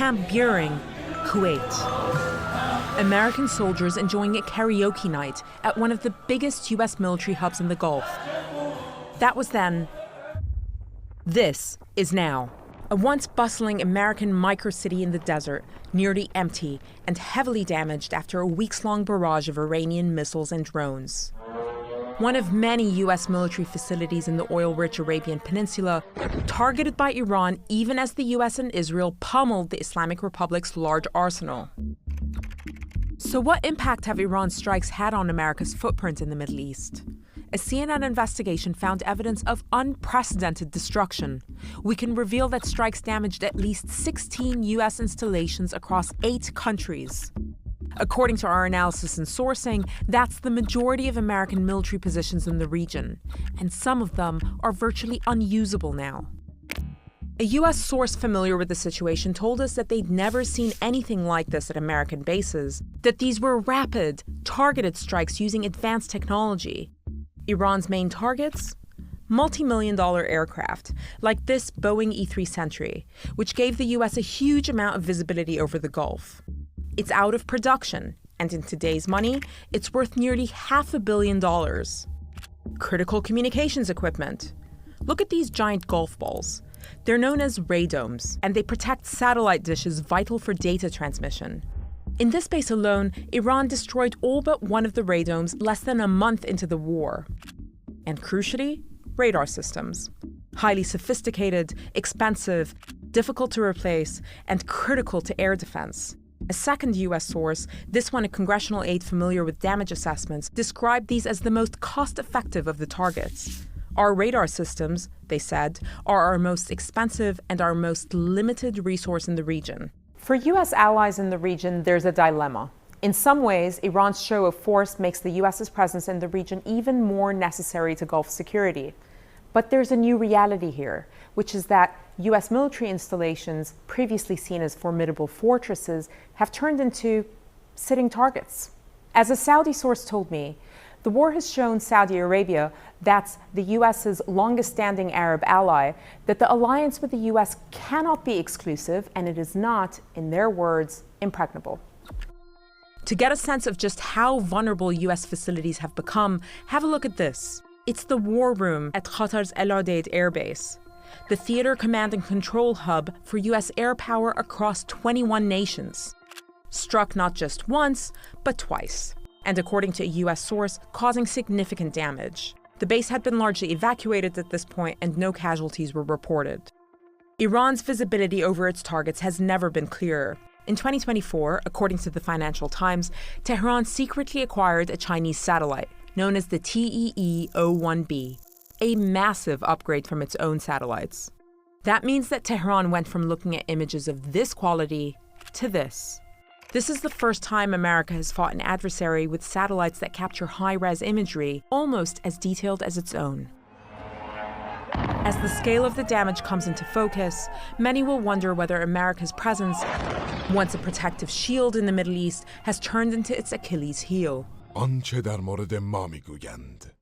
Camp Buehring, Kuwait. American soldiers enjoying a karaoke night at one of the biggest US military hubs in the Gulf. That was then. This is now. A once bustling American microcity in the desert, nearly empty and heavily damaged after a weeks-long barrage of Iranian missiles and drones. One of many US military facilities in the oil-rich Arabian Peninsula, targeted by Iran even as the US and Israel pummeled the Islamic Republic's large arsenal. So what impact have Iran's strikes had on America's footprint in the Middle East? A CNN investigation found evidence of unprecedented destruction. We can reveal that strikes damaged at least 16 US installations across 8 countries. According to our analysis and sourcing, that's the majority of American military positions in the region, and some of them are virtually unusable now. A US source familiar with the situation told us that they'd never seen anything like this at American bases, that these were rapid, targeted strikes using advanced technology. Iran's main targets? Multi-million-dollar aircraft, like this Boeing E-3 Sentry, which gave the US a huge amount of visibility over the Gulf. It's out of production, and in today's money, it's worth nearly $500 million. Critical communications equipment. Look at these giant golf balls. They're known as radomes, and they protect satellite dishes vital for data transmission. In this base alone, Iran destroyed all but one of the radomes less than a month into the war. And crucially, radar systems. Highly sophisticated, expensive, difficult to replace, and critical to air defense. A second US source, this one a congressional aide familiar with damage assessments, described these as the most cost-effective of the targets. Our radar systems, they said, are our most expensive and our most limited resource in the region. For US allies in the region, there's a dilemma. In some ways, Iran's show of force makes the US's presence in the region even more necessary to Gulf security. But there's a new reality here, which is that US military installations, previously seen as formidable fortresses, have turned into sitting targets. As a Saudi source told me, the war has shown Saudi Arabia, that's the US's longest-standing Arab ally, that the alliance with the US cannot be exclusive, and it is not, in their words, impregnable. To get a sense of just how vulnerable US facilities have become, have a look at this. It's the war room at Qatar's El Udeid Air Base, the theater command and control hub for US air power across 21 nations. Struck not just once, but twice. And according to a US source, causing significant damage. The base had been largely evacuated at this point and no casualties were reported. Iran's visibility over its targets has never been clearer. In 2024, according to the Financial Times, Tehran secretly acquired a Chinese satellite, known as the TEE-01B, a massive upgrade from its own satellites. That means that Tehran went from looking at images of this quality to this. This is the first time America has fought an adversary with satellites that capture high-res imagery almost as detailed as its own. As the scale of the damage comes into focus, many will wonder whether America's presence, once a protective shield in the Middle East, has turned into its Achilles heel. آنچه در مورد ما میگویند